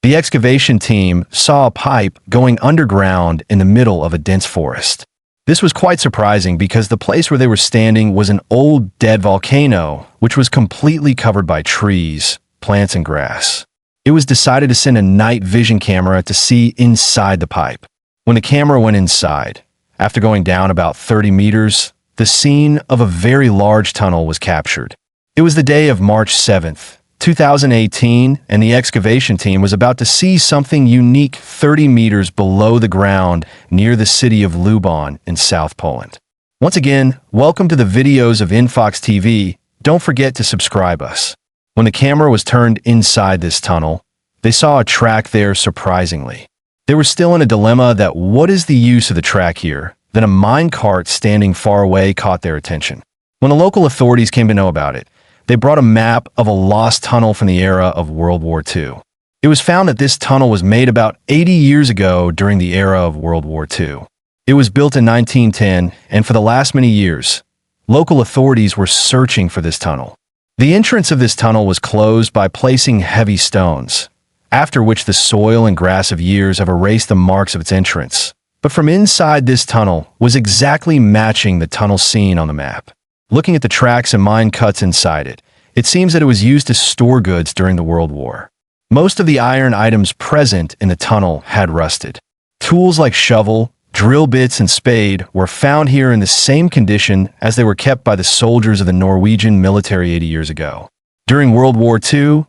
The excavation team saw a pipe going underground in the middle of a dense forest. This was quite surprising because the place where they were standing was an old, dead volcano, which was completely covered by trees, plants, and grass. It was decided to send a night vision camera to see inside the pipe. When the camera went inside, after going down about 30 meters, the scene of a very large tunnel was captured. It was the day of March 7th, 2018, and the excavation team was about to see something unique 30 meters below the ground near the city of Lublin in South Poland. Once again, welcome to the videos of InfoX TV. Don't forget to subscribe us. When the camera was turned inside this tunnel, they saw a track there surprisingly. They were still in a dilemma that what is the use of the track here? Then a mine cart standing far away caught their attention. When the local authorities came to know about it, they brought a map of a lost tunnel from the era of World War II. It was found that this tunnel was made about 80 years ago during the era of World War II. It was built in 1910, and for the last many years, local authorities were searching for this tunnel. The entrance of this tunnel was closed by placing heavy stones, after which the soil and grass of years have erased the marks of its entrance. But from inside this tunnel was exactly matching the tunnel seen on the map. Looking at the tracks and mine cuts inside it, it seems that it was used to store goods during the World War. Most of the iron items present in the tunnel had rusted. Tools like shovel, drill bits, and spade were found here in the same condition as they were kept by the soldiers of the Norwegian military 80 years ago. During World War II,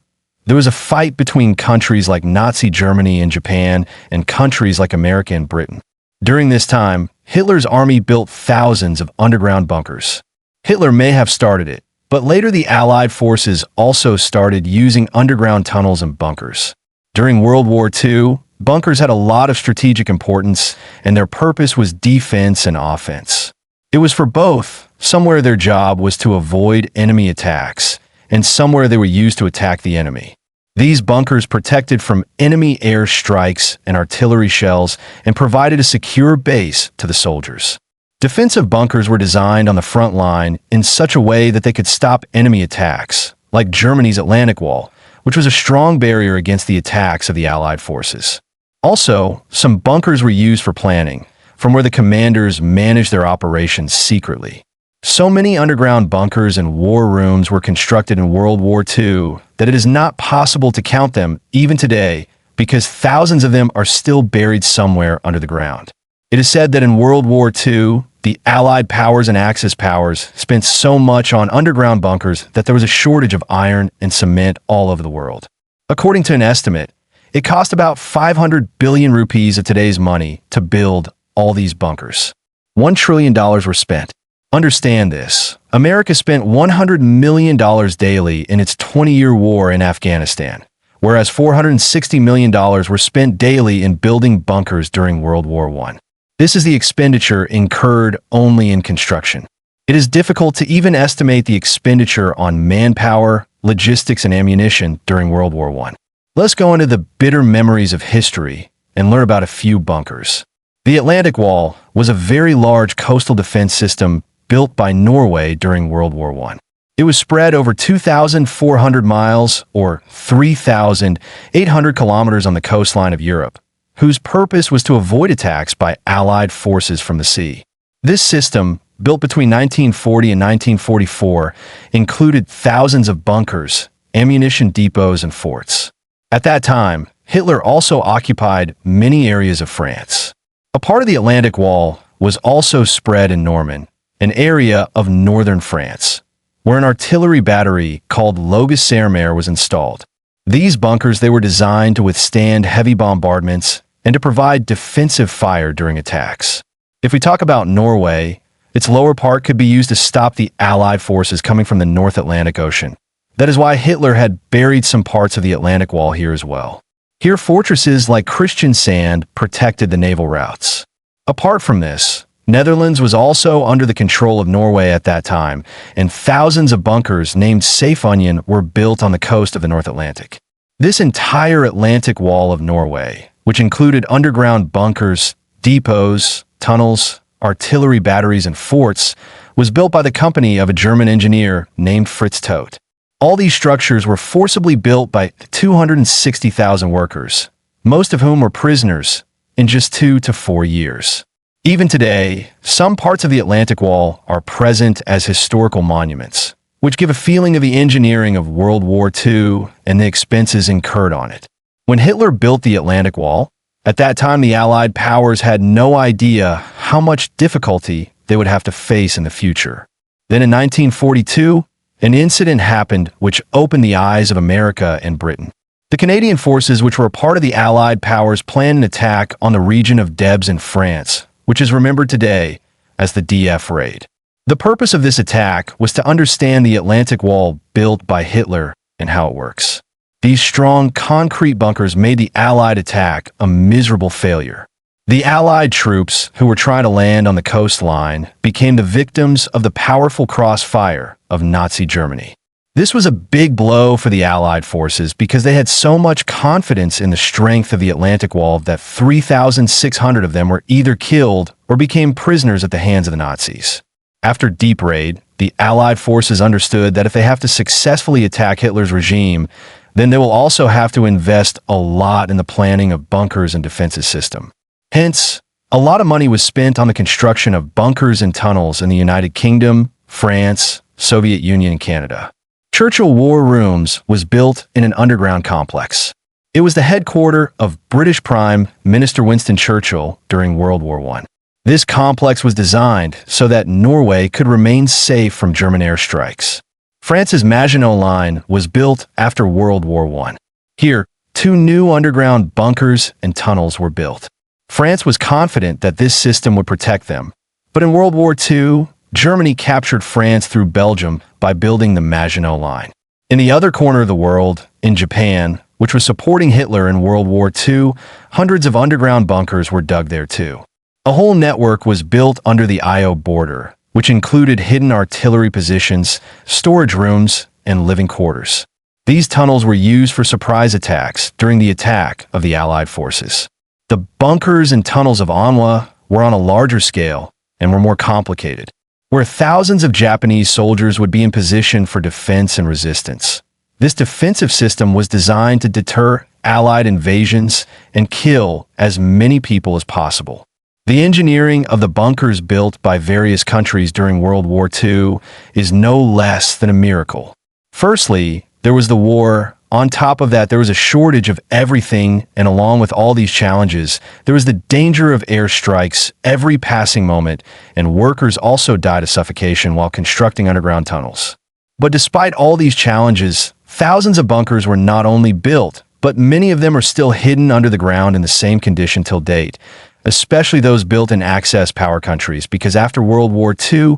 there was a fight between countries like Nazi Germany and Japan and countries like America and Britain. During this time, Hitler's army built thousands of underground bunkers. Hitler may have started it, but later the Allied forces also started using underground tunnels and bunkers. During World War II, bunkers had a lot of strategic importance, and their purpose was defense and offense. It was for both. Somewhere their job was to avoid enemy attacks, and somewhere they were used to attack the enemy. These bunkers protected from enemy air strikes and artillery shells and provided a secure base to the soldiers. Defensive bunkers were designed on the front line in such a way that they could stop enemy attacks, like Germany's Atlantic Wall, which was a strong barrier against the attacks of the Allied forces. Also, some bunkers were used for planning, from where the commanders managed their operations secretly. So many underground bunkers and war rooms were constructed in World War II that it is not possible to count them even today because thousands of them are still buried somewhere under the ground. It is said that in World War II, the Allied powers and Axis powers spent so much on underground bunkers that there was a shortage of iron and cement all over the world. According to an estimate, it cost about 500 billion rupees of today's money to build all these bunkers. $1 trillion were spent. Understand this. America spent $100 million daily in its 20-year war in Afghanistan, whereas $460 million were spent daily in building bunkers during World War I. This is the expenditure incurred only in construction. It is difficult to even estimate the expenditure on manpower, logistics, and ammunition during World War I. Let's go into the bitter memories of history and learn about a few bunkers. The Atlantic Wall was a very large coastal defense system built by Norway during World War I. It was spread over 2,400 miles or 3,800 kilometers on the coastline of Europe, whose purpose was to avoid attacks by Allied forces from the sea. This system, built between 1940 and 1944, included thousands of bunkers, ammunition depots, and forts. At that time, Hitler also occupied many areas of France. A part of the Atlantic Wall was also spread in Normandy, an area of northern France, where an artillery battery called Loges-sur-Mer was installed. These bunkers, they were designed to withstand heavy bombardments and to provide defensive fire during attacks. If we talk about Norway, its lower part could be used to stop the Allied forces coming from the North Atlantic Ocean. That is why Hitler had buried some parts of the Atlantic Wall here as well. Here, fortresses like Kristiansand protected the naval routes. Apart from this, Netherlands was also under the control of Norway at that time, and thousands of bunkers named Safe Onion were built on the coast of the North Atlantic. This entire Atlantic Wall of Norway, which included underground bunkers, depots, tunnels, artillery batteries, and forts, was built by the company of a German engineer named Fritz Todt. All these structures were forcibly built by 260,000 workers, most of whom were prisoners, in just 2 to 4 years. Even today, some parts of the Atlantic Wall are present as historical monuments, which give a feeling of the engineering of World War II and the expenses incurred on it. When Hitler built the Atlantic Wall, at that time the Allied powers had no idea how much difficulty they would have to face in the future. Then in 1942, an incident happened which opened the eyes of America and Britain. The Canadian forces, which were a part of the Allied powers, planned an attack on the region of Debs in France, which is remembered today as the DF Raid. The purpose of this attack was to understand the Atlantic Wall built by Hitler and how it works. These strong concrete bunkers made the Allied attack a miserable failure. The Allied troops, who were trying to land on the coastline, became the victims of the powerful crossfire of Nazi Germany. This was a big blow for the Allied forces because they had so much confidence in the strength of the Atlantic Wall that 3,600 of them were either killed or became prisoners at the hands of the Nazis. After Deep Raid, the Allied forces understood that if they have to successfully attack Hitler's regime, then they will also have to invest a lot in the planning of bunkers and defenses system. Hence, a lot of money was spent on the construction of bunkers and tunnels in the United Kingdom, France, Soviet Union, and Canada. Churchill War Rooms was built in an underground complex. It was the headquarters of British Prime Minister Winston Churchill during World War I. This complex was designed so that Norway could remain safe from German airstrikes. France's Maginot Line was built after World War I. Here, 2 new underground bunkers and tunnels were built. France was confident that this system would protect them, but in World War II, Germany captured France through Belgium by building the Maginot Line. In the other corner of the world, in Japan, which was supporting Hitler in World War II, hundreds of underground bunkers were dug there too. A whole network was built under the IO border, which included hidden artillery positions, storage rooms, and living quarters. These tunnels were used for surprise attacks during the attack of the Allied forces. The bunkers and tunnels of Onwa were on a larger scale and were more complicated, where thousands of Japanese soldiers would be in position for defense and resistance. This defensive system was designed to deter Allied invasions and kill as many people as possible. The engineering of the bunkers built by various countries during World War II is no less than a miracle. Firstly, there was the war. On top of that, there was a shortage of everything, and along with all these challenges, there was the danger of airstrikes every passing moment, and workers also died of suffocation while constructing underground tunnels. But despite all these challenges, thousands of bunkers were not only built, but many of them are still hidden under the ground in the same condition till date, especially those built in Axis power countries, because after World War II,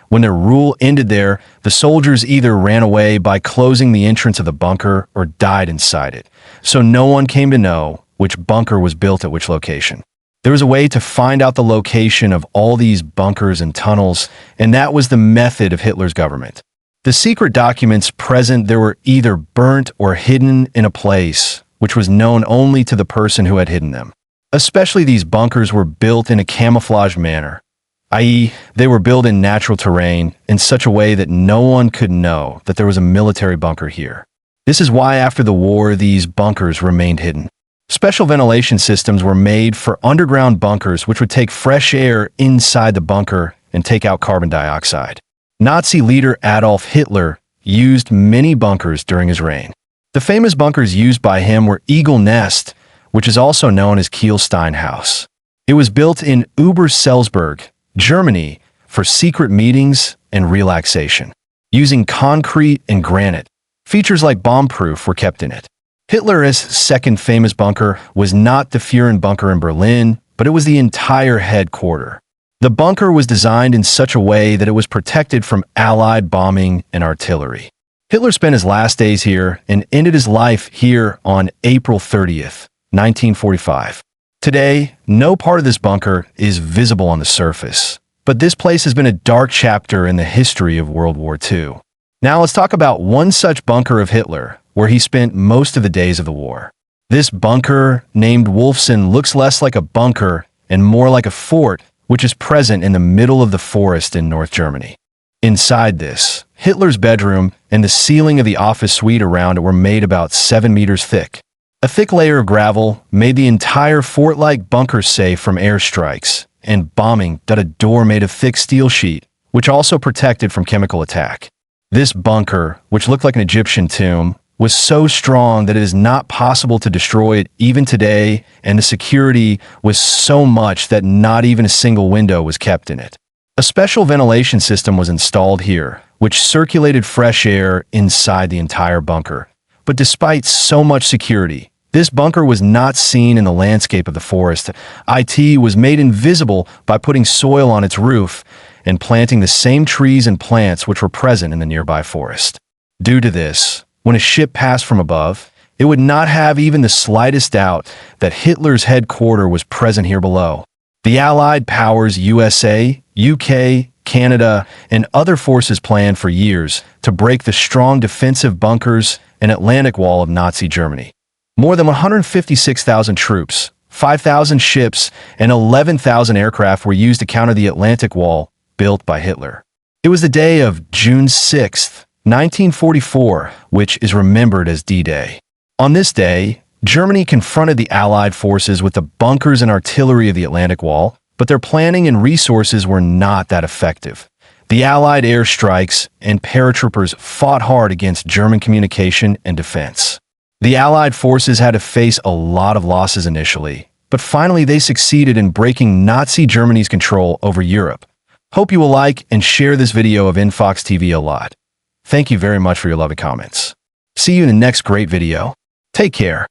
when their rule ended there, the soldiers either ran away by closing the entrance of the bunker or died inside it. So no one came to know which bunker was built at which location. There was a way to find out the location of all these bunkers and tunnels, and that was the method of Hitler's government. The secret documents present there were either burnt or hidden in a place which was known only to the person who had hidden them. Especially these bunkers were built in a camouflage manner, i.e., they were built in natural terrain in such a way that no one could know that there was a military bunker here. This is why after the war, these bunkers remained hidden. Special ventilation systems were made for underground bunkers which would take fresh air inside the bunker and take out carbon dioxide. Nazi leader Adolf Hitler used many bunkers during his reign. The famous bunkers used by him were Eagle Nest, which is also known as Kielstein House. It was built in Ober-Salzburg, Germany, for secret meetings and relaxation. Using concrete and granite, features like bomb-proof were kept in it. Hitler's second famous bunker was not the Führer bunker in Berlin, but it was the entire headquarters. The bunker was designed in such a way that it was protected from Allied bombing and artillery. Hitler spent his last days here and ended his life here on April 30th, 1945. Today, no part of this bunker is visible on the surface, but this place has been a dark chapter in the history of World War II. Now let's talk about one such bunker of Hitler, where he spent most of the days of the war. This bunker, named Wolfson, looks less like a bunker and more like a fort, which is present in the middle of the forest in North Germany. Inside this, Hitler's bedroom and the ceiling of the office suite around it were made about 7 meters thick. A thick layer of gravel made the entire fort-like bunker safe from airstrikes and bombing. A door made of thick steel sheet, which also protected from chemical attack. This bunker, which looked like an Egyptian tomb, was so strong that it is not possible to destroy it even today, and the security was so much that not even a single window was kept in it. A special ventilation system was installed here, which circulated fresh air inside the entire bunker. But despite so much security, this bunker was not seen in the landscape of the forest. It was made invisible by putting soil on its roof and planting the same trees and plants which were present in the nearby forest. Due to this, when a ship passed from above, it would not have even the slightest doubt that Hitler's headquarters was present here below. The Allied powers USA, UK, Canada, and other forces planned for years to break the strong defensive bunkers and Atlantic wall of Nazi Germany. More than 156,000 troops, 5,000 ships, and 11,000 aircraft were used to counter the Atlantic wall built by Hitler. It was the day of June 6th, 1944, which is remembered as D-Day. On this day, Germany confronted the Allied forces with the bunkers and artillery of the Atlantic Wall, but their planning and resources were not that effective. The Allied airstrikes and paratroopers fought hard against German communication and defense. The Allied forces had to face a lot of losses initially, but finally they succeeded in breaking Nazi Germany's control over Europe. Hope you will like and share this video of InfoX TV a lot. Thank you very much for your loving comments. See you in the next great video. Take care.